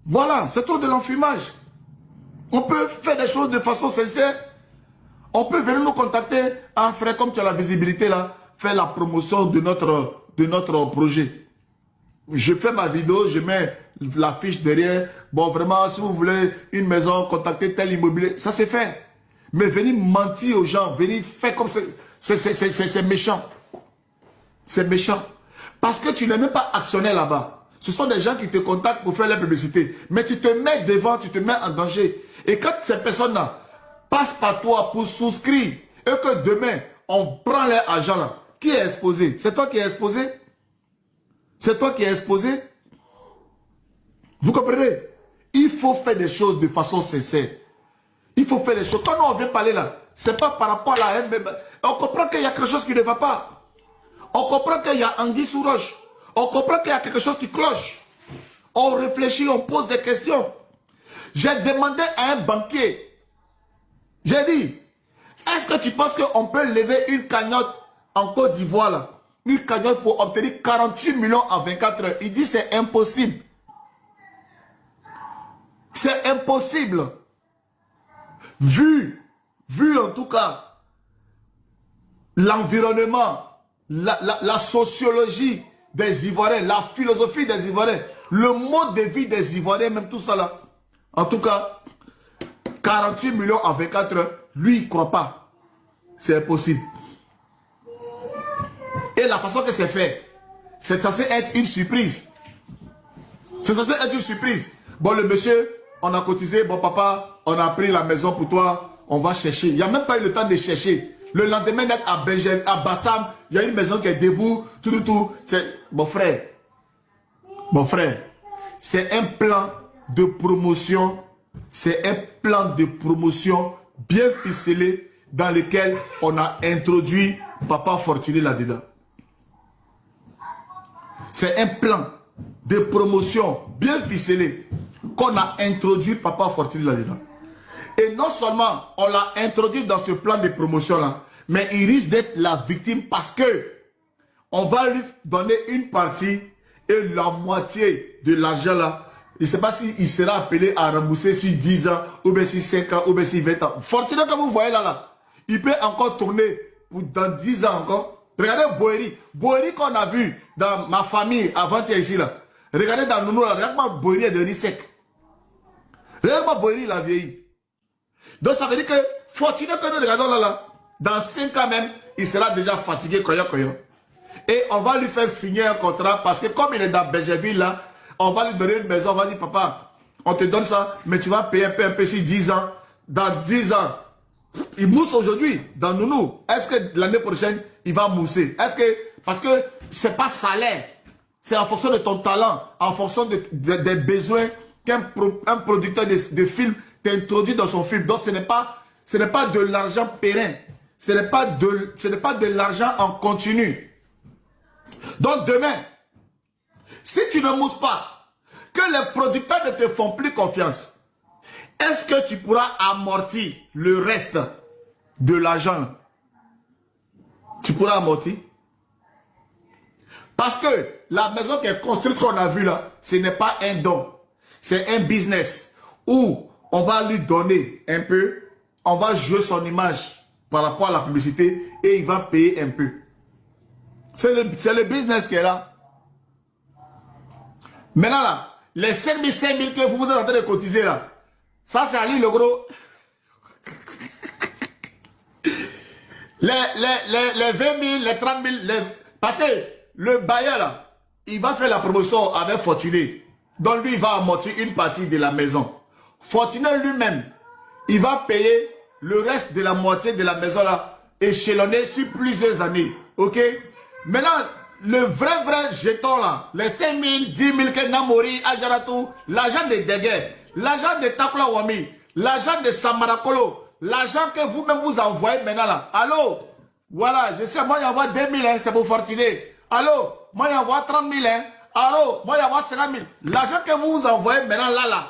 Voilà, c'est trop de l'enfumage. On peut faire des choses de façon sincère. On peut venir nous contacter. Ah frère, comme tu as la visibilité là, fais la promotion de notre projet. Je fais ma vidéo, je mets la fiche derrière. Bon, vraiment, si vous voulez une maison, contactez tel immobilier. Ça c'est fait. Mais venir mentir aux gens, venir faire comme ça, c'est méchant. C'est méchant. Parce que tu n'es même pas actionnaire là-bas. Ce sont des gens qui te contactent pour faire la publicité. Mais tu te mets devant, tu te mets en danger. Et quand ces personnes-là passent par toi pour souscrire, et que demain, on prend leur argent là, qui est exposé? C'est toi qui es exposé? C'est toi qui es exposé? Vous comprenez? Il faut faire des choses de façon sincère. Il faut faire des choses. Quand on vient parler là, c'est pas par rapport à la haine. On comprend qu'il y a quelque chose qui ne va pas. On comprend qu'il y a anguille sous roche. On comprend qu'il y a quelque chose qui cloche. On réfléchit, on pose des questions. J'ai demandé à un banquier. J'ai dit, est-ce que tu penses qu'on peut lever une cagnotte en Côte d'Ivoire là? Une cagnotte pour obtenir 48 millions en 24 heures. Il dit c'est impossible. C'est impossible. Vu en tout cas, l'environnement, la sociologie des Ivoiriens, la philosophie des Ivoiriens, le mode de vie des Ivoiriens, même tout ça là. En tout cas, 48 millions en 24 heures, lui, il ne croit pas. C'est impossible. Et la façon que c'est fait, c'est censé être une surprise. C'est censé être une surprise. Bon, le monsieur, on a cotisé, bon papa, on a pris la maison pour toi, on va chercher. Il n'y a même pas eu le temps de chercher. Le lendemain d'être à Bassam, il y a une maison qui est debout, tout. Mon frère, c'est un plan de promotion, c'est un plan de promotion bien ficelé dans lequel on a introduit Papa Fortuné là-dedans. C'est un plan de promotion bien ficelé qu'on a introduit Papa Fortuné là-dedans. Et non seulement on l'a introduit dans ce plan de promotion-là, mais il risque d'être la victime parce que on va lui donner une partie et la moitié de l'argent là. Je ne sais pas s'il sera appelé à rembourser sur 10 ans, ou bien sur 5 ans, ou bien sur 20 ans. Fortuné, comme vous voyez là, il peut encore tourner pour dans 10 ans encore. Regardez Boeri. Boeri qu'on a vu dans ma famille avant-hier ici là. Regardez dans Nounou là, regarde-moi Boeri est devenu sec. Regarde-moi Boeri il a vieilli. Donc ça veut dire que Fortuné que nous regardons là, dans 5 ans même, il sera déjà fatigué, koyo. Et on va lui faire signer un contrat parce que comme il est dans Bergerville là, on va lui donner une maison, on va dire papa, on te donne ça, mais tu vas payer un peu sur 10 ans. Dans 10 ans, il mousse aujourd'hui dans Nounou. Est-ce que l'année prochaine, il va mousser? Est-ce que, parce que c'est pas salaire, c'est en fonction de ton talent, en fonction des besoins qu'un producteur de film t'introduit dans son film. Donc ce n'est pas de l'argent pérenne. Ce n'est pas de l'argent en continu. Donc demain, si tu ne mousses pas, que les producteurs ne te font plus confiance, est-ce que tu pourras amortir le reste de l'argent? Tu pourras amortir? Parce que la maison qui est construite qu'on a vue là, ce n'est pas un don. C'est un business où on va lui donner un peu, on va jouer son image par rapport à la publicité et il va payer un peu. C'est le business qui est là. Maintenant là, les 5 000 que vous êtes en train de cotiser là, ça c'est Ali le gros. Les 20 000, les 30 000, parce que le bailleur là, il va faire la promotion avec Fortuné. Donc lui, il va amortir une partie de la maison. Fortuné lui-même, il va payer le reste de la moitié de la maison là, échelonné sur plusieurs années. Ok? Maintenant, le vrai jeton là, les 5 000, 10 000 que Namori, Ajaratou, l'argent de Deguer, l'argent de Takla Wami, l'argent de Samarakolo, l'argent que vous-même vous envoyez maintenant là. Allô? Voilà, je sais, moi j'envoie 2 000, hein, c'est pour Fortuné. Allô? Moi j'envoie 30 000, hein. Allô? Moi j'envoie 50 000. L'argent que vous envoyez maintenant là,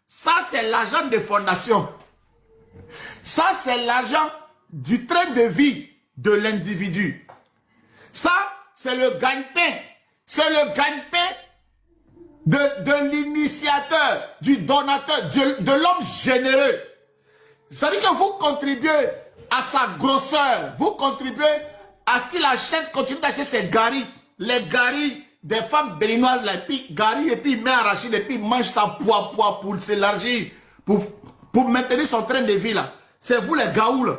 ça c'est l'argent de fondation. Ça c'est l'argent du train de vie de l'individu. Ça, c'est le gagne-pain. C'est le gagne-pain de l'initiateur, du donateur, de l'homme généreux. Ça veut dire que vous contribuez à sa grosseur. Vous contribuez à ce qu'il achète, continue d'acheter ses garis. Les garis des femmes béninoises, et puis garis, et puis il met arachide, et puis il mange sa poids pour s'élargir, pour maintenir son train de vie là. C'est vous les gaoules.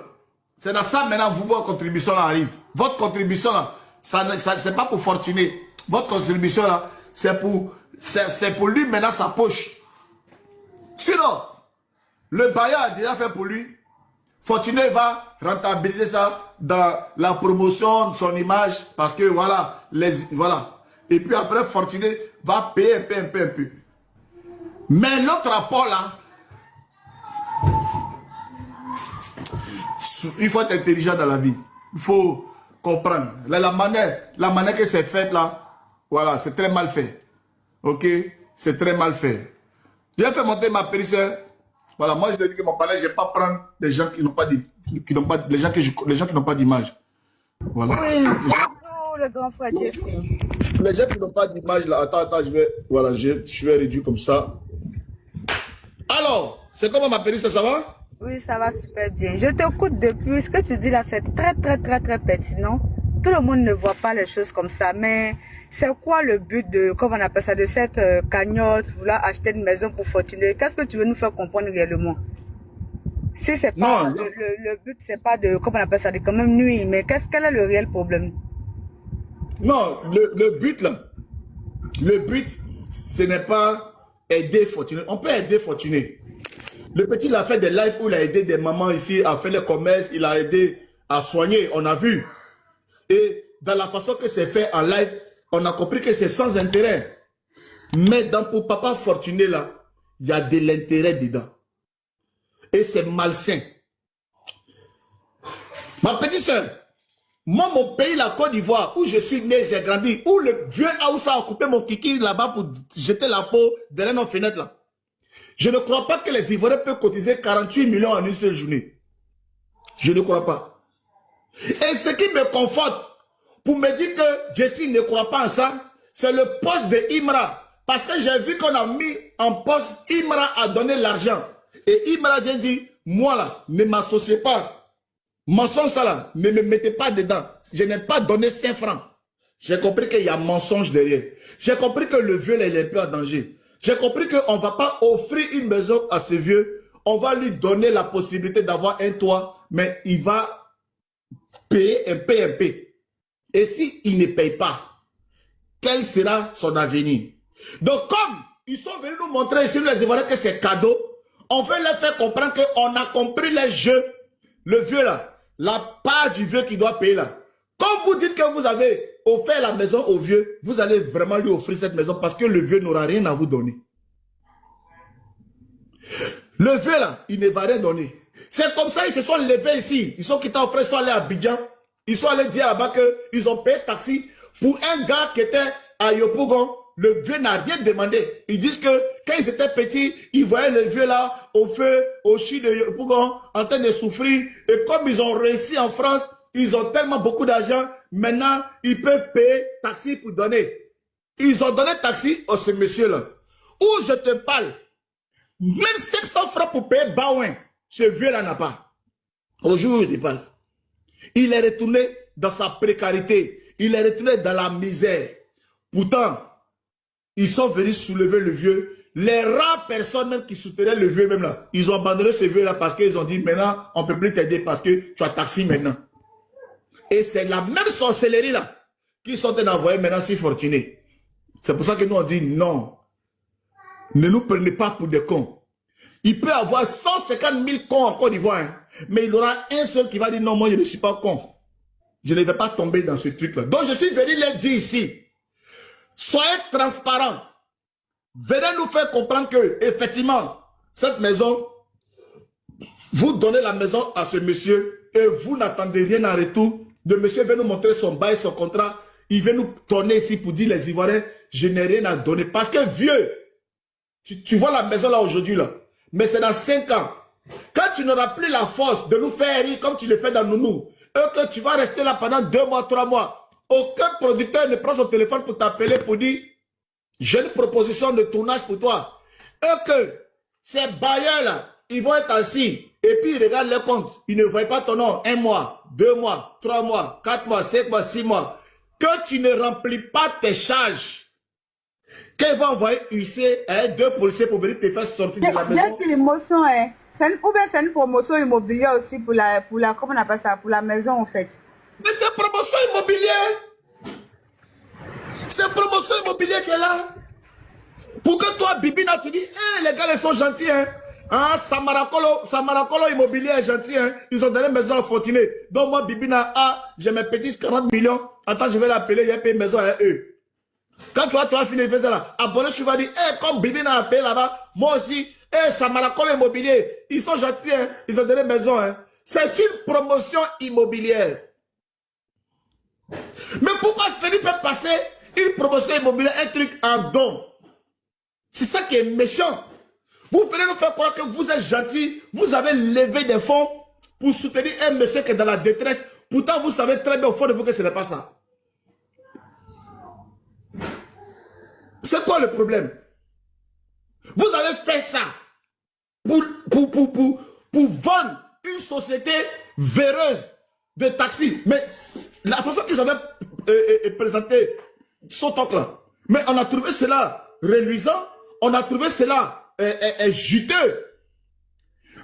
C'est dans ça maintenant votre contribution là arrive. Votre contribution là, c'est pas pour fortuner. Votre contribution là, c'est pour lui maintenant sa poche. Sinon, le bailleur a déjà fait pour lui. Fortuné va rentabiliser ça dans la promotion de son image parce que voilà, voilà. Et puis après, Fortuné va payer un peu. Mais l'autre rapport là, il faut être intelligent dans la vie. Il faut comprendre. La manière que c'est fait là, voilà, c'est très mal fait. Ok? C'est très mal fait. J'ai fait monter ma périsseur. Voilà, moi je te dis que mon palais, je ne vais pas prendre des gens qui n'ont pas les gens qui n'ont pas d'image. Voilà. Oui, oh, le grand frère Jesse. Les gens qui n'ont pas d'image là, attends, je vais réduire comme ça. Alors, c'est comment ma périsseur, ça va? Oui, ça va super bien. Je t'écoute depuis. Ce que tu dis là, c'est très pertinent. Tout le monde ne voit pas les choses comme ça, mais c'est quoi le but de, comment on appelle ça, de cette cagnotte, vouloir acheter une maison pour Fortuné? Qu'est-ce que tu veux nous faire comprendre réellement? Si c'est pas, le but, c'est pas de, comment on appelle ça, de quand même nuire, mais quel est le réel problème? Non, le but là, ce n'est pas aider Fortuné. On peut aider Fortuné. Le petit, il a fait des lives où il a aidé des mamans ici, a fait le commerce, il a aidé à soigner, on a vu. Et dans la façon que c'est fait en live, on a compris que c'est sans intérêt. Mais pour papa Fortuné là, il y a de l'intérêt dedans. Et c'est malsain. Ma petite soeur, moi, mon pays, la Côte d'Ivoire, où je suis né, j'ai grandi, où le vieux Aoussa a coupé mon kiki là-bas pour jeter la peau derrière nos fenêtres là. Je ne crois pas que les Ivoiriens peuvent cotiser 48 millions en une seule journée. Je ne crois pas. Et ce qui me conforte pour me dire que Jesse ne croit pas en ça, c'est le poste de Imra. Parce que j'ai vu qu'on a mis en poste, Imra a donné l'argent. Et Imra vient dire, moi là, ne m'associez pas. Mensonge ça là, ne me mettez pas dedans. Je n'ai pas donné 5 francs. J'ai compris qu'il y a mensonge derrière. J'ai compris que le vieux là, il est un peu en danger. J'ai compris qu'on ne va pas offrir une maison à ce vieux. On va lui donner la possibilité d'avoir un toit, mais il va payer un peu. Et s'il ne paye pas, quel sera son avenir? Donc comme ils sont venus nous montrer ici, les Ivoiriens, que c'est cadeau, on veut leur faire comprendre qu'on a compris les jeux. Le vieux là, la part du vieux qui doit payer là. Comme vous dites que vous avez offert la maison au vieux, vous allez vraiment lui offrir cette maison parce que le vieux n'aura rien à vous donner. Le vieux là, il ne va rien donner. C'est comme ça, ils se sont levés ici. Ils sont quittés en frère, ils sont allés à Abidjan. Ils sont allés dire là-bas qu'ils ont payé taxi pour un gars qui était à Yopougon. Le vieux n'a rien demandé. Ils disent que quand ils étaient petits, ils voyaient le vieux là au feu, au chi de Yopougon, en train de souffrir. Et comme ils ont réussi en France, ils ont tellement beaucoup d'argent. Maintenant, ils peuvent payer taxi pour donner. Ils ont donné taxi à ce monsieur-là. Où je te parle, même 500 francs pour payer Baouin, ce vieux-là n'a pas. Au jour où je te parle. Il est retourné dans sa précarité. Il est retourné dans la misère. Pourtant, ils sont venus soulever le vieux. Les rares personnes même qui soutenaient le vieux même là, ils ont abandonné ce vieux là parce qu'ils ont dit maintenant, on ne peut plus t'aider parce que tu as taxi maintenant. Et c'est la même sorcellerie là qu'ils sont envoyés maintenant si Fortuné. C'est pour ça que nous on dit non. Ne nous prenez pas pour des cons. Il peut avoir 150 000 cons en Côte d'Ivoire, hein, mais il y aura un seul qui va dire non, moi je ne suis pas con. Je ne vais pas tomber dans ce truc-là. Donc je suis venu les dire ici. Soyez transparents. Venez nous faire comprendre que, effectivement, cette maison, vous donnez la maison à ce monsieur et vous n'attendez rien en retour. Le monsieur veut nous montrer son bail, son contrat. Il veut nous tourner ici pour dire les Ivoiriens, je n'ai rien à donner. Parce que vieux, tu vois la maison là aujourd'hui là, mais c'est dans 5 ans. Quand tu n'auras plus la force de nous faire rire comme tu le fais dans Nounou, et que tu vas rester là pendant 2 mois, 3 mois, aucun producteur ne prend son téléphone pour t'appeler pour dire J'ai une proposition de tournage pour toi. Eux que ces bailleurs-là, ils vont être assis et puis ils regardent les comptes. Ils ne voient pas ton nom. 1 mois, 2 mois, 3 mois, 4 mois, 5 mois, 6 mois. Que tu ne remplis pas tes charges. Qu'ils vont envoyer huissier, 2 policiers pour venir te faire sortir de la maison. Il y a une émotion, hein. Ou bien c'est une promotion immobilière aussi pour la, comment on appelle ça, pour la maison en fait. Mais c'est promotion immobilière. C'est promotion immobilière qui est là. Pour que toi, Bibina, tu dis, hey, les gars, ils sont gentils, hein. Ah, Samarakolo Immobilier est gentil, hein. Ils ont donné une maison à Fortuné. Donc moi, Bibina, j'ai mes petits 40 millions. Attends, je vais l'appeler, il y a payé une maison à eux. Quand tu vas finir de faire ça là, abonné, tu vas dire, hey, comme Bibina a payé là-bas, moi aussi, hey, Samarakolo Immobilier, ils sont gentils, hein. Ils ont donné une maison, hein. C'est une promotion immobilière. Mais pourquoi Philippe fait passer une promotion immobilière, un truc en don? C'est ça qui est méchant. Vous venez nous faire croire que vous êtes gentil, vous avez levé des fonds pour soutenir un monsieur qui est dans la détresse. Pourtant, vous savez très bien au fond de vous que ce n'est pas ça. C'est quoi le problème? Vous avez fait ça pour vendre une société véreuse de taxi. Mais la façon qu'ils avaient présenté son talk là, mais on a trouvé cela reluisant, on a trouvé cela juteux.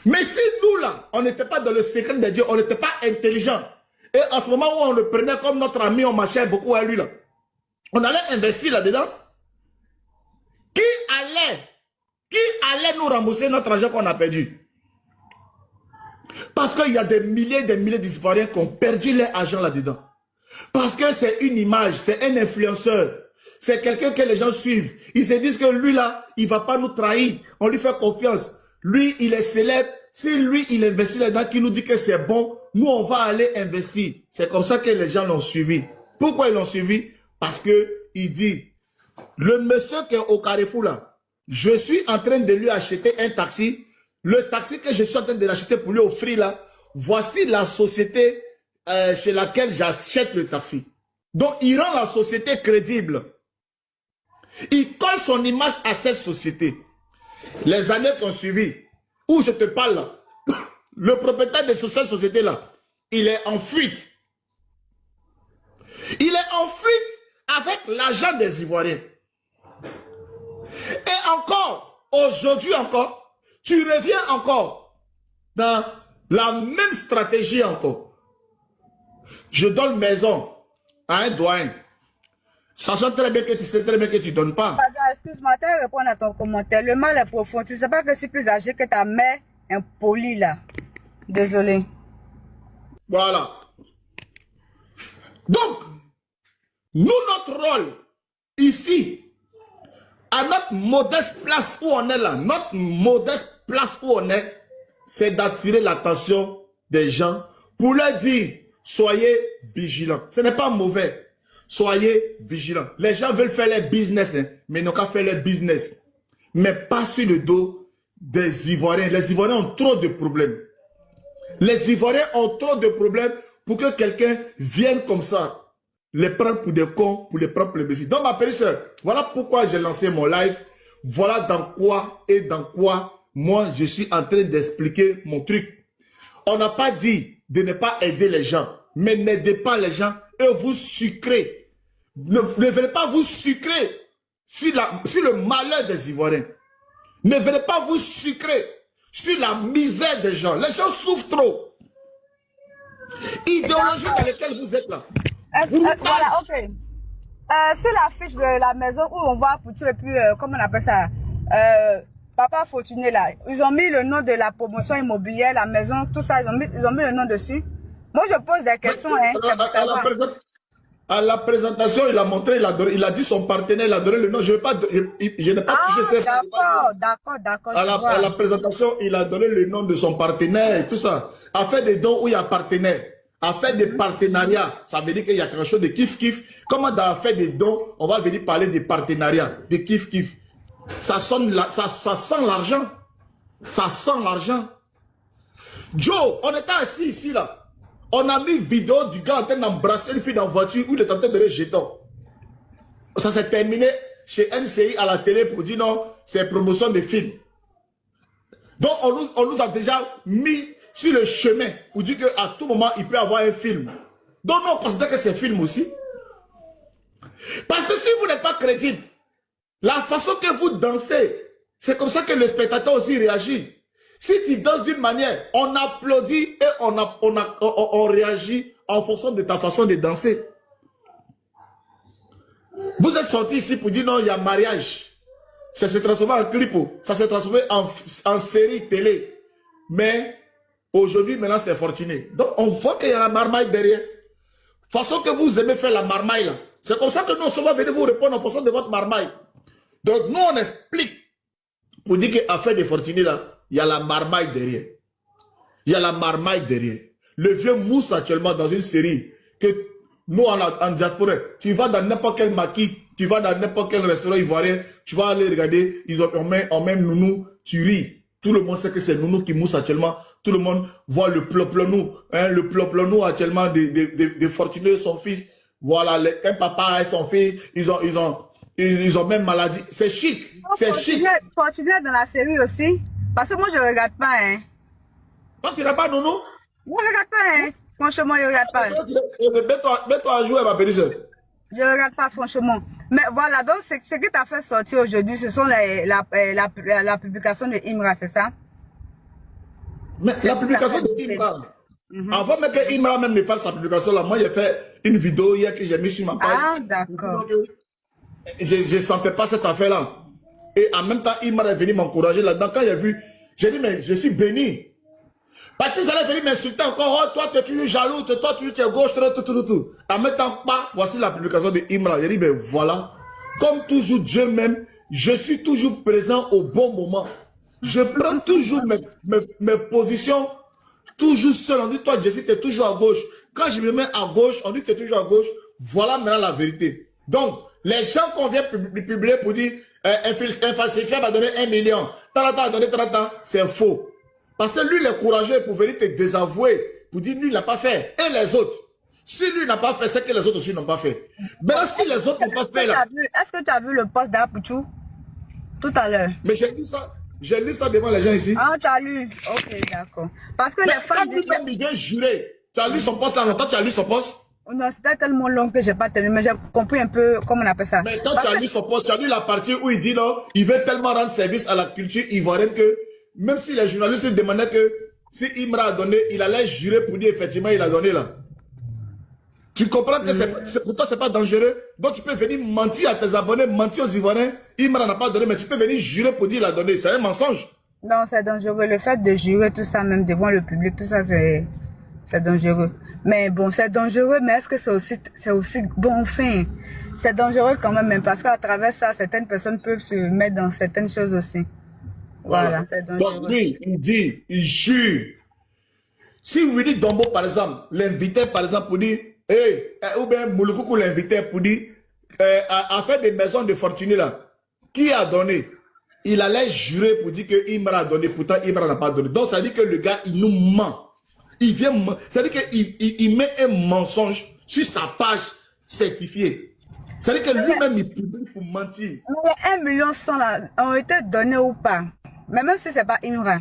Mais si nous là, on n'était pas dans le secret de Dieu, on n'était pas intelligent, et en ce moment où on le prenait comme notre ami, on marchait beaucoup à lui là, on allait investir là-dedans, qui allait nous rembourser notre argent qu'on a perdu? Parce qu'il y a des milliers d'Ivoiriens qui ont perdu leur argent là-dedans. Parce que c'est une image, c'est un influenceur. C'est quelqu'un que les gens suivent. Ils se disent que lui là, il ne va pas nous trahir. On lui fait confiance. Lui, il est célèbre. Si lui, il investit là-dedans, qui nous dit que c'est bon, nous, on va aller investir. C'est comme ça que les gens l'ont suivi. Pourquoi ils l'ont suivi? Parce que il dit, le monsieur qui est au Carrefour là, je suis en train de lui acheter un taxi. Le taxi que je suis en train de l'acheter pour lui offrir là, voici la société chez laquelle j'achète le taxi. Donc, il rend la société crédible. Il colle son image à cette société. Les années qui ont suivi, où je te parle là, le propriétaire de cette société là, il est en fuite. Il est en fuite avec l'argent des Ivoiriens. Et encore, aujourd'hui encore, tu reviens encore dans la même stratégie encore. Je donne maison à un doyen. Sachant très bien que tu sais très bien que tu ne donnes pas. Excuse-moi, tu vas répondre à ton commentaire. Le mal est profond. Tu ne sais pas que je suis plus âgé que ta mère impolie là. Désolé. Voilà. Donc, nous, notre rôle ici, à notre modeste place où on est là, notre modeste place où on est, c'est d'attirer l'attention des gens pour leur dire, soyez vigilants. Ce n'est pas mauvais. Soyez vigilants. Les gens veulent faire leur business, hein, mais ils n'ont qu'à faire leur business. Mais pas sur le dos des Ivoiriens. Les Ivoiriens ont trop de problèmes. Les Ivoiriens ont trop de problèmes pour que quelqu'un vienne comme ça, les prendre pour des cons, pour les prendre pour les imbéciles. Donc ma petite soeur, voilà pourquoi j'ai lancé mon live. Voilà dans quoi moi je suis en train d'expliquer mon truc. On n'a pas dit de ne pas aider les gens, mais n'aidez pas les gens et vous sucrez. Ne venez pas vous sucrer sur le malheur des Ivoiriens. Ne venez pas vous sucrer sur la misère des gens. Les gens souffrent trop. Idéologie dans laquelle vous êtes là. Voilà, ok. Sur la fiche de la maison où on voit Poutou et puis, comment on appelle ça, Papa Fortuné là, ils ont mis le nom de la promotion immobilière, la maison, tout ça, ils ont mis le nom dessus. Moi, je pose des questions. À la présentation, il a montré, il a dit son partenaire, il a donné le nom. Je n'ai pas touché ses d'accord, d'accord. À la présentation, il a donné le nom de son partenaire et tout ça. A fait des dons où il y a partenaire. A fait des partenariats. Ça veut dire qu'il y a quelque chose de kiff-kiff. Comment dans faire des dons, on va venir parler des partenariats, de kiff-kiff. Ça sent l'argent. Ça sent l'argent. Joe, on était assis ici là. On a mis vidéo du gars en train d'embrasser une fille dans la voiture où il est en train de les jeter. Ça s'est terminé chez NCI à la télé pour dire non, c'est promotion de films. Donc, on nous a déjà mis sur le chemin pour dire qu'à tout moment, il peut y avoir un film. Donc, nous, on considère que c'est film aussi. Parce que si vous n'êtes pas crédible, la façon que vous dansez, c'est comme ça que le spectateur aussi réagit. Si tu danses d'une manière, on applaudit et on réagit en fonction de ta façon de danser. Vous êtes sorti ici pour dire non, il y a mariage. Ça s'est transformé en clip, ça s'est transformé en série télé. Mais aujourd'hui, maintenant, c'est fortuné. Donc, on voit qu'il y a la marmaille derrière. Façon que vous aimez faire la marmaille, là. C'est comme ça que nous sommes venus vous répondre en fonction de votre marmaille. Donc, nous, on explique pour dire qu'à faire des fortunés, là, il y a la marmaille derrière. Il y a la marmaille derrière. Le vieux mousse actuellement dans une série que nous, en diaspora, tu vas dans n'importe quel maquis, tu vas dans n'importe quel restaurant ivoirien, tu vas aller regarder, on met nounou, tu ris. Tout le monde sait que c'est nounou qui mousse actuellement. Tout le monde voit le ploplonou, hein, le ploplonou actuellement des fortunés, son fils. Voilà, un papa et son fils, ils ont même maladie. C'est chic, c'est chic. Fortuné dans la série aussi. Parce que moi, je ne regarde pas, hein. Toi, tu n'as pas nounou? Moi, je ne regarde pas, hein. Franchement, je ne regarde pas. Mets-toi à jouer, ma belle sœur. Je ne regarde pas, franchement. Mais voilà, donc ce qui t'a fait sortir aujourd'hui, ce sont la publication de Imra, c'est ça? Mais la publication de Imra, avant même que Imra même ne fasse sa publication, là, moi, j'ai fait une vidéo hier que j'ai mis sur ma page. Ah, d'accord. Je ne sentais pas cette affaire-là. Et en même temps, Imra est venu m'encourager là-dedans. Quand j'ai vu, j'ai dit, mais je suis béni. Parce qu'ils allaient venir m'insulter encore. Oh, toi, tu es toujours jaloux. Toi, tu es gauche, tout. En même temps, voici la publication de Imra. J'ai dit, ben voilà. Comme toujours Dieu même, je suis toujours présent au bon moment. Je prends toujours mes positions, toujours seul. On dit, toi, Jessie, tu es toujours à gauche. Quand je me mets à gauche, on dit, tu es toujours à gauche. Voilà maintenant la vérité. Donc, les gens qu'on vient publier pour dire, un falsifiant va donner 1 million. Tant a donné 30 ans, c'est faux. Parce que lui, il est courageux pour venir te désavouer, pour dire, lui, il n'a pas fait. Et les autres. Si lui n'a pas fait, c'est que les autres aussi n'ont pas fait. Maintenant, si les autres n'ont pas fait, là... Est-ce que tu as vu le poste d'Apouchou tout à l'heure? Mais j'ai lu ça devant les gens ici. Ah, tu as lu? Ok, d'accord. Parce que mais les femmes... lui-même, il vient jurer. Tu as lu son poste là longtemps, tu as lu son poste? Non, c'était tellement long que je n'ai pas tenu, mais j'ai compris un peu comment on appelle ça. Mais quand tu as lu son poste, tu as lu la partie où il dit non, il veut tellement rendre service à la culture ivoirienne que même si les journalistes lui demandaient que si Imra a donné, il allait jurer pour dire effectivement il a donné là. Tu comprends que pour toi, c'est pas dangereux. Donc, tu peux venir mentir à tes abonnés, mentir aux Ivoiriens. Imra n'a pas donné, mais tu peux venir jurer pour dire qu'il a donné. C'est un mensonge. Non, c'est dangereux. Le fait de jurer tout ça, même devant le public, tout ça, c'est dangereux. Mais bon, c'est dangereux, mais est-ce que c'est aussi bon fin? C'est dangereux quand même, parce qu'à travers ça, certaines personnes peuvent se mettre dans certaines choses aussi. Voilà, c'est dangereux. Donc, lui, il dit, il jure. Si Willy Dombo, par exemple, l'invitait, par exemple, pour dire, ou bien Mouloukoukou l'invitait pour dire, à faire des maisons de fortunés là, qui a donné? Il allait jurer pour dire que Imra a donné, pourtant Imra n'a pas donné. Donc ça veut dire que le gars, il nous ment. Il vient, ça veut dire qu'il met un mensonge sur sa page certifiée. Ça veut dire que lui-même, il publie pour mentir. Mais 1 million là, ont été donnés ou pas? Mais même si c'est pas Imra.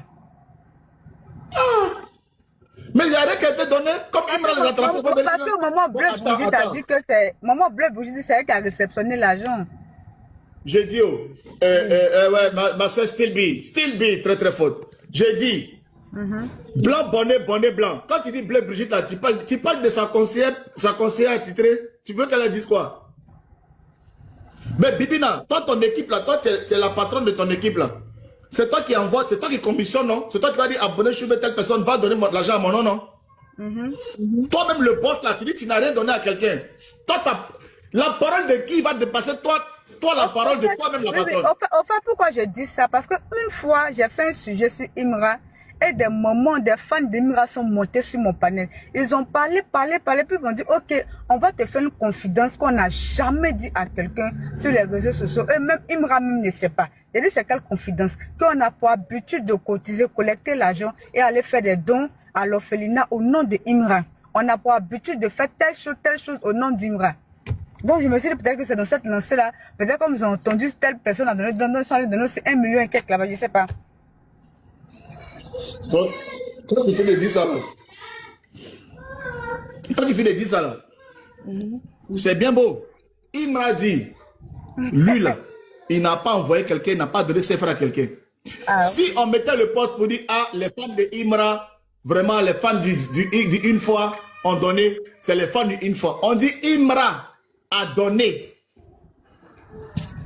Mais il n'y a rien qui a été donné, comme Imra les a attrapés. Parce que Maman Bleu Bougie t'a dit que c'est... Maman Bleu Bougie dit que c'est elle qui a réceptionné l'argent. J'ai dit, ouais, ma soeur Still B, très très faute. J'ai dit, blanc, bonnet, blanc. Quand tu dis Bleu Brigitte, là, tu parles de sa conseillère attitrée. Tu veux qu'elle dise quoi? Mais Bibina, toi, ton équipe là, toi, tu es la patronne de ton équipe là. C'est toi qui envoie, c'est toi qui commissionne, non? C'est toi qui vas dire, abonné, je suis telle personne, va donner l'argent à mon nom, non? Toi-même, le boss là, tu dis, tu n'as rien donné à quelqu'un. Toi, la parole de qui va dépasser toi, la parole de toi-même, la patronne. Au fait, pourquoi je dis ça? Parce qu'une fois, j'ai fait un sujet sur Imra et des moments, des fans d'Imra sont montés sur mon panel. Ils ont parlé, puis ils m'ont dit, ok, on va te faire une confidence qu'on n'a jamais dit à quelqu'un sur les réseaux sociaux. Et même Imra même ne sait pas. J'ai dit, c'est quelle confidence? Qu'on a pour habitude de cotiser, collecter l'argent et aller faire des dons à l'orphelinat au nom de Imra. On a pour habitude de faire telle chose au nom d'Imra. Donc, je me suis dit peut-être que c'est dans cette lancée-là. Peut-être comme ils ont entendu telle personne a donné, donné aussi 1 million et quelques là-bas, je ne sais pas. Donc, quand tu fais de dire ça là, quand tu fais de dire ça là, c'est bien beau. Il m'a dit, lui là, il n'a pas envoyé quelqu'un, il n'a pas donné ses frères à quelqu'un. Ah. Si on mettait le poste pour dire, ah, les femmes de Imra, vraiment les femmes du une fois ont donné, c'est les femmes du une fois. On dit Imra a donné.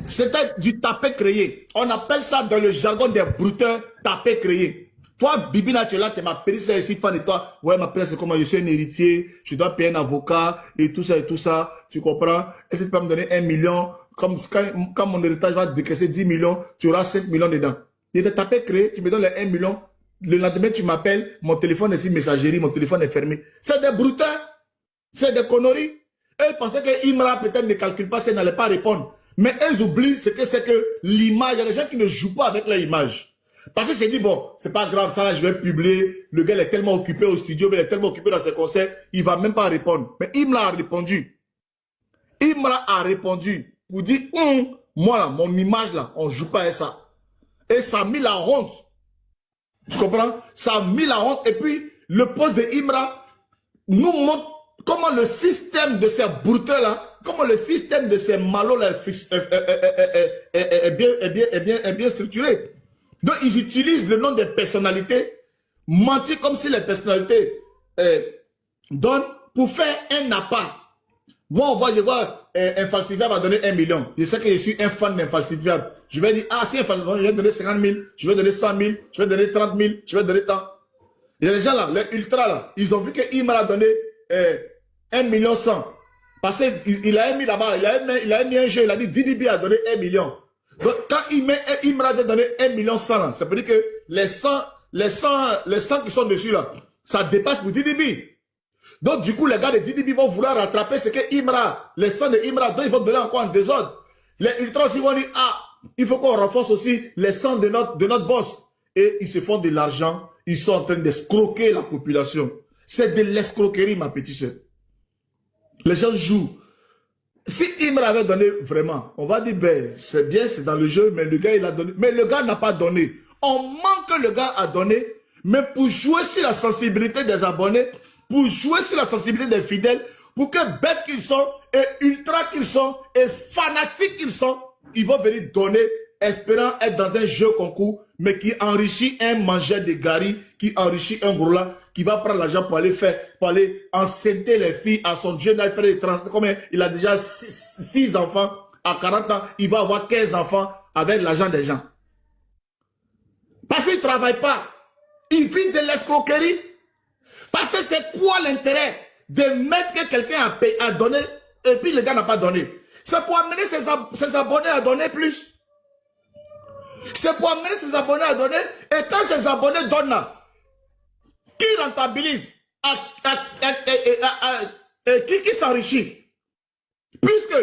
C'était du tapé créé. On appelle ça dans le jargon des brouteurs tapé créé. Toi, Bibina, tu es là, tu m'as payé ça ici, fan de toi. Ouais, ma père, c'est comment je suis un héritier, je dois payer un avocat et tout ça, tu comprends? Est-ce que tu peux me donner 1 million? Comme quand mon héritage va décaisser 10 millions, tu auras 5 millions dedans. Il était tapé créé, tu me donnes les 1 million. Le lendemain, tu m'appelles, mon téléphone est sur messagerie, mon téléphone est fermé. C'est des brouteurs, c'est des conneries. Eux pensaient que Imra peut-être ne calcule pas, ça n'allait pas répondre. Mais eux oublient ce que c'est que l'image. Il y a des gens qui ne jouent pas avec leur image. Parce que c'est dit, bon, c'est pas grave, ça là, je vais publier. Le gars il est tellement occupé au studio, mais il est tellement occupé dans ses concerts, il va même pas répondre. Mais Imra a répondu. Imra a répondu pour dire, moi là, mon image là, on joue pas avec ça. Et ça a mis la honte. Tu comprends? Ça a mis la honte. Et puis, le poste de Imra nous montre comment le système de ces brouteurs là, comment le système de ces malaux là est bien structuré. Donc, ils utilisent le nom des personnalités, mentir comme si les personnalités donnent pour faire un appât. Moi, je vois un falsifiable va donner 1 million. Je sais que je suis un fan d'un falsifiable. Je vais dire, ah, si un falsifiable, je vais donner 50 000, je vais donner 100 000, je vais donner 30 000, je vais donner tant. Il y a des gens là, les ultras là, ils ont vu qu'il m'a donné 1 million 100. Parce qu'il a mis là-bas, il a mis un jeu, il a dit Didi a donné 1 million. Donc, quand il m'a donné 1 million 100 là, ça veut dire que les 100 qui sont dessus là, ça dépasse pour Didi. Donc, du coup, les gars de Didi vont vouloir rattraper ce que Imra, les 100 de Imra, donc ils vont donner encore en désordre. Les ultras, ils vont dire, ah, il faut qu'on renforce aussi les 100 de notre boss. Et ils se font de l'argent, ils sont en train d'escroquer la population. C'est de l'escroquerie, ma petite soeur. Les gens jouent. Si Imra avait donné vraiment, on va dire, ben, c'est bien, c'est dans le jeu, mais le gars, il a donné. Mais le gars n'a pas donné. On manque que le gars a donné, mais pour jouer sur la sensibilité des abonnés, pour jouer sur la sensibilité des fidèles, pour que bêtes qu'ils sont, et ultra qu'ils sont, et fanatiques qu'ils sont, ils vont venir donner, espérant être dans un jeu concours, mais qui enrichit un mangeur de gari, qui enrichit un gros là, qui va prendre l'argent pour aller enceinter les filles à son jeune âge, combien il a déjà 6 enfants, à 40 ans, il va avoir 15 enfants avec l'argent des gens. Parce qu'il ne travaille pas. Il vit de l'escroquerie. Parce que c'est quoi l'intérêt de mettre que quelqu'un a donné et puis le gars n'a pas donné? C'est pour amener ses abonnés à donner plus. C'est pour amener ses abonnés à donner. Et quand ses abonnés donnent là, qui rentabilise? Qui s'enrichit? Puisque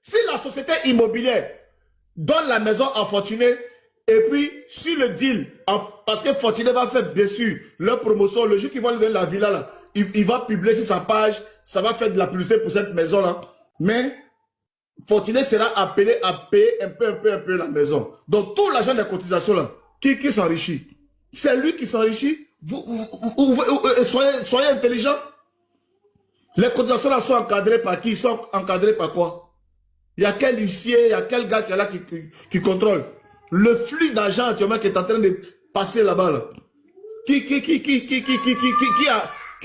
si la société immobilière donne la maison à Fortuné, et puis, sur le deal, parce que Fortuné va faire, bien sûr, leur promotion, le jour qu'il va lui donner la villa, là, il va publier sur sa page, ça va faire de la publicité pour cette maison-là. Mais, Fortuné sera appelé à payer un peu la maison. Donc, tout l'argent des cotisations, là, qui s'enrichit? C'est lui qui s'enrichit. Soyez intelligents. Les cotisations, là, sont encadrées par qui? Ils sont encadrées par quoi? Il y a quel huissier, il y a quel gars qui est là qui contrôle? Le flux d'argent actuellement qui est en train de passer là-bas, là. Qui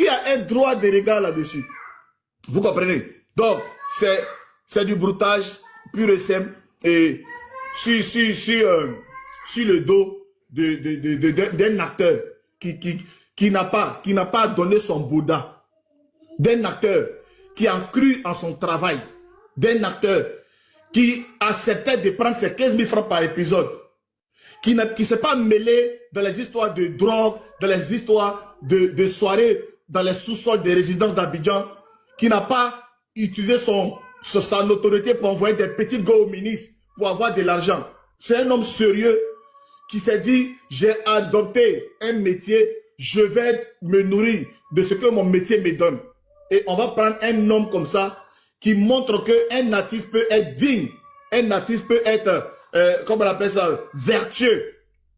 a un droit de regard là-dessus? Vous comprenez? Donc, c'est du broutage pur et simple et sur le dos d'un acteur qui n'a pas donné son Bouddha, d'un acteur qui a cru en son travail, d'un acteur qui acceptait de prendre ses 15 000 francs par épisode, qui ne s'est pas mêlé dans les histoires de drogue, dans les histoires de soirées, dans les sous-sols des résidences d'Abidjan, qui n'a pas utilisé sa notoriété pour envoyer des petites gars au ministre pour avoir de l'argent. C'est un homme sérieux qui s'est dit, j'ai adopté un métier, je vais me nourrir de ce que mon métier me donne. Et on va prendre un homme comme ça, qui montrent qu'un artiste peut être digne, un artiste peut être, comment on appelle ça, vertueux.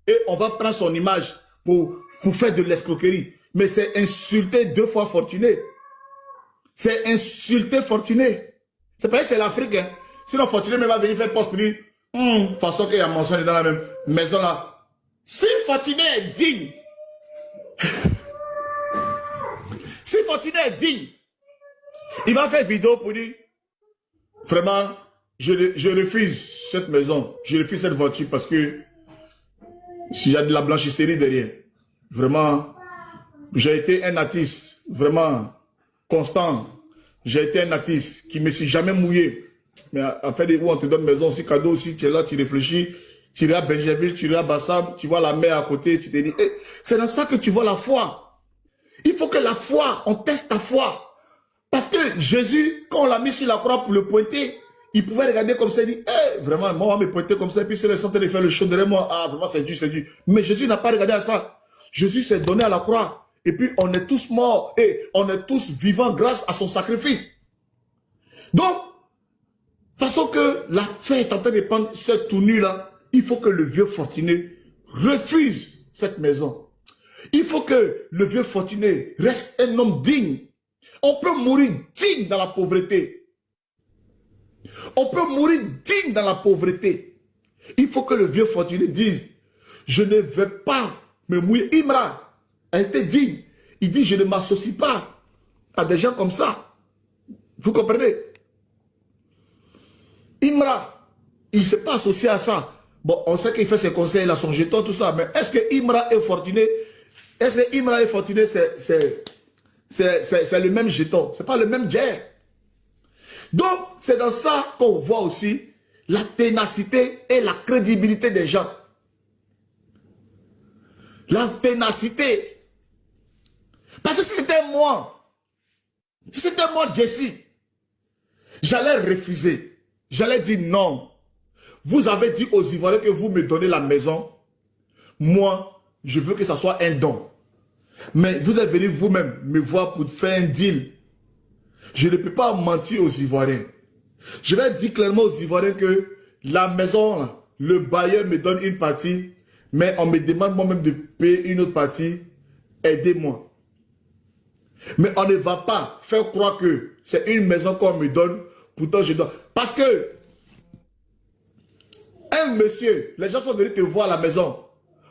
Et on va prendre son image pour faire de l'escroquerie. Mais c'est insulter 2 fois Fortuné. C'est insulter Fortuné. C'est pas c'est l'Afrique. Hein. Sinon Fortuné même va venir faire poste pour dire, façon qu'il y a mentionné dans la même maison là. Si Fortuné est digne, si Fortuné est digne, il va faire vidéo pour dire, vraiment, je refuse cette maison, je refuse cette voiture parce que s'il y a de la blanchisserie derrière, vraiment, j'ai été un artiste vraiment constant. J'ai été un artiste qui ne me suis jamais mouillé. Mais à faire des où on te donne maison aussi, cadeau aussi, tu es là, tu réfléchis, tu iras à Benjerville, tu iras à Bassam, tu vois la mer à côté, tu te dis, hey, c'est dans ça que tu vois la foi. Il faut que la foi, on teste ta foi. Parce que Jésus, quand on l'a mis sur la croix pour le pointer, il pouvait regarder comme ça et dire, hey, vraiment, moi, on va me pointer comme ça, et puis c'est le centre de faire le show derrière moi. Ah, vraiment, c'est dur, c'est dur. Mais Jésus n'a pas regardé à ça. Jésus s'est donné à la croix. Et puis, on est tous morts et on est tous vivants grâce à son sacrifice. Donc, façon que la fin est en train de prendre cette tournure-là, il faut que le vieux Fortuné refuse cette maison. Il faut que le vieux Fortuné reste un homme digne. On peut mourir digne dans la pauvreté. On peut mourir digne dans la pauvreté. Il faut que le vieux Fortuné dise, je ne vais pas me mouiller. Imra a été digne. Il dit, je ne m'associe pas à des gens comme ça. Vous comprenez? Imra, il ne s'est pas associé à ça. Bon, on sait qu'il fait ses conseils, il a son jeton, tout ça. Mais est-ce que Imra est Fortuné? Est-ce que Imra est Fortuné, c'est le même jeton? C'est pas le même jet. Donc, c'est dans ça qu'on voit aussi la ténacité et la crédibilité des gens. La ténacité. Parce que si c'était moi, Jesse, j'allais refuser. J'allais dire non. Vous avez dit aux Ivoiriens que vous me donnez la maison. Moi, je veux que ça soit un don. Mais vous êtes venu vous-même me voir pour faire un deal. Je ne peux pas mentir aux Ivoiriens. Je vais dire clairement aux Ivoiriens que la maison, là, le bailleur me donne une partie, mais on me demande moi-même de payer une autre partie. Aidez-moi. Mais on ne va pas faire croire que c'est une maison qu'on me donne, pourtant je dois. Parce que un monsieur, les gens sont venus te voir à la maison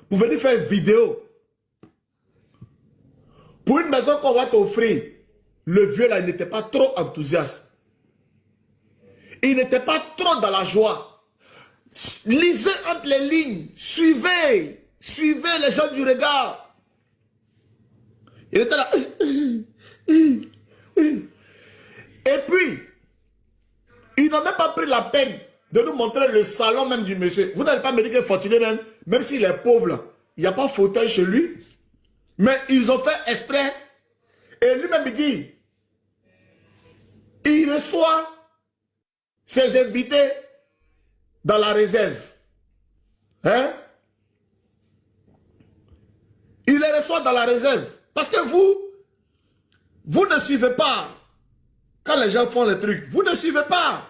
pour venir faire une vidéo. Pour une maison qu'on va t'offrir, le vieux là, il n'était pas trop enthousiaste. Il n'était pas trop dans la joie. Lisez entre les lignes, suivez les gens du regard. Il était là. Et puis, ils n'ont même pas pris la peine de nous montrer le salon même du monsieur. Vous n'allez pas me dire que Fortuné même s'il est pauvre, là, il n'y a pas de fauteuil chez lui. Mais ils ont fait exprès. Et lui-même il dit, il reçoit ses invités dans la réserve. Hein? Il les reçoit dans la réserve. Parce que vous ne suivez pas. Quand les gens font les trucs, vous ne suivez pas.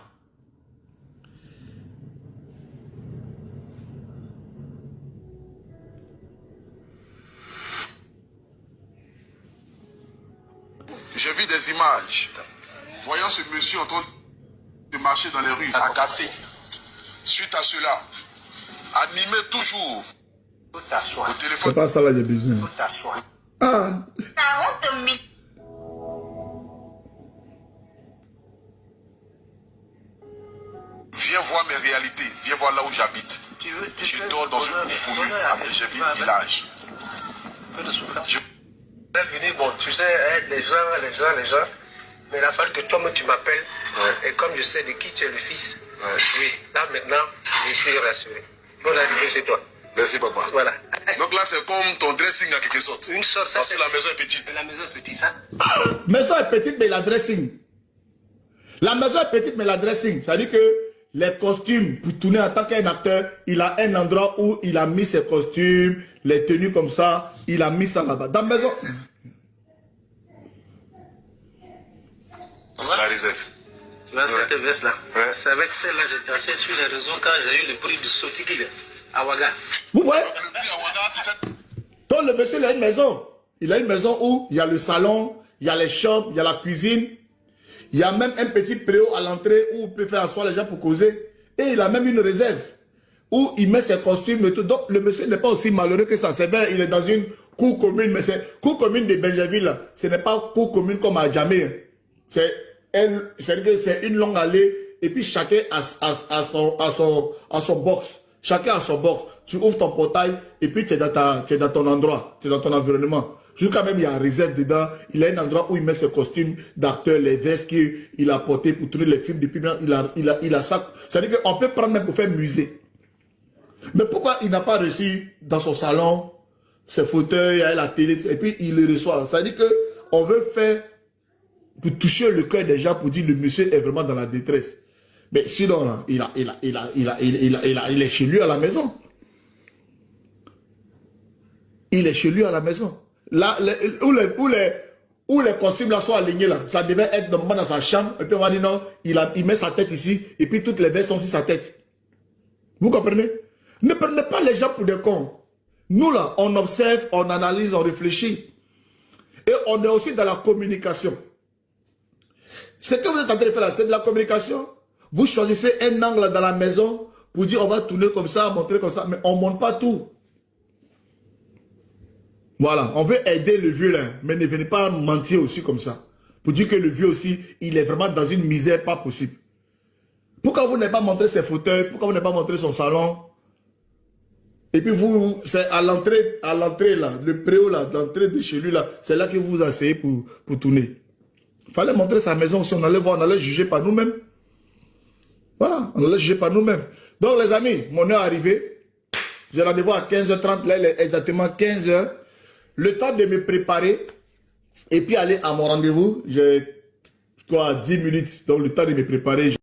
J'ai vu des images. Voyant ce monsieur en train de marcher dans les rues, à casser. Suite à cela, animé toujours au téléphone. C'est pas ça là, j'ai besoin. Ah. Viens voir mes réalités. Viens voir là où j'habite. Je dors dans une commune à Benjerville village. Je vais venir, bon, tu sais, les gens. Mais il a fallu que toi-même tu m'appelles. Ouais. Et comme je sais de qui tu es le fils, ouais. Oui, là maintenant, je suis rassuré. Bonne arrivée chez toi. Merci papa. Voilà. Donc là c'est comme ton dressing en quelque sorte. Une sorte, ça. Parce que la maison est petite. La maison est petite, ça. Maison est petite, mais la dressing. La maison est petite, mais la dressing. Ça veut dire que les costumes, pour tourner en tant qu'un acteur, il a un endroit où il a mis ses costumes, les tenues comme ça, il a mis ça là-bas. Dans la maison. C'est la réserve. Tu vois, cette veste-là. C'est avec celle-là que j'ai dansé sur les réseaux quand j'ai eu le prix du Sotiki à Ouaga. Vous voyez? Le prix à Ouaga, c'est cette... Donc le monsieur, il a une maison. Il a une maison où il y a le salon, il y a les chambres, il y a la cuisine. Il y a même un petit préau à l'entrée où on peut faire asseoir les gens pour causer. Et il a même une réserve où il met ses costumes et tout. Donc le monsieur n'est pas aussi malheureux que ça. C'est vrai, il est dans une cour commune, mais c'est cour commune de Benjerville. Ce n'est pas cour commune comme à Djamé. C'est une longue allée et puis chacun a son box. Chacun a son box. Tu ouvres ton portail et puis tu es dans ton endroit, tu es dans ton environnement. Jusqu'à même il y a une réserve dedans. Il a un endroit où il met ses costumes d'acteur, les vestes qu'il a portés pour tourner les films depuis. Il a ça. C'est-à-dire qu'on peut prendre même pour faire musée. Mais pourquoi il n'a pas reçu dans son salon ses fauteuils, la télé, et puis il le reçoit. C'est-à-dire qu'on veut faire pour toucher le cœur des gens pour dire le monsieur est vraiment dans la détresse. Mais sinon, là, il est chez lui à la maison. Il est chez lui à la maison. Là, où les costumes là sont alignés là, ça devait être normalement dans sa chambre. Et puis on va dire non, il met sa tête ici, et puis toutes les vestes sont sur sa tête. Vous comprenez? Ne prenez pas les gens pour des cons. Nous là, on observe, on analyse, on réfléchit. Et on est aussi dans la communication. Ce que vous êtes en train de faire là, c'est de la communication. Vous choisissez un angle dans la maison pour dire on va tourner comme ça, montrer comme ça, mais on ne montre pas tout. Voilà, on veut aider le vieux là, mais ne venez pas mentir aussi comme ça. Pour dire que le vieux aussi, il est vraiment dans une misère pas possible. Pourquoi vous n'avez pas montré ses fauteuils? Pourquoi vous n'avez pas montré son salon? Et puis vous, c'est à l'entrée là, le préau là, l'entrée de chez lui là, c'est là que vous vous asseyez pour tourner. Il fallait montrer sa maison, si on allait voir, on allait juger par nous-mêmes. Voilà, on allait juger par nous-mêmes. Donc les amis, mon heure est arrivée. J'ai rendez-vous à 15h30, là il est exactement 15h. Le temps de me préparer et puis aller à mon rendez-vous, j'ai 10 minutes, donc le temps de me préparer.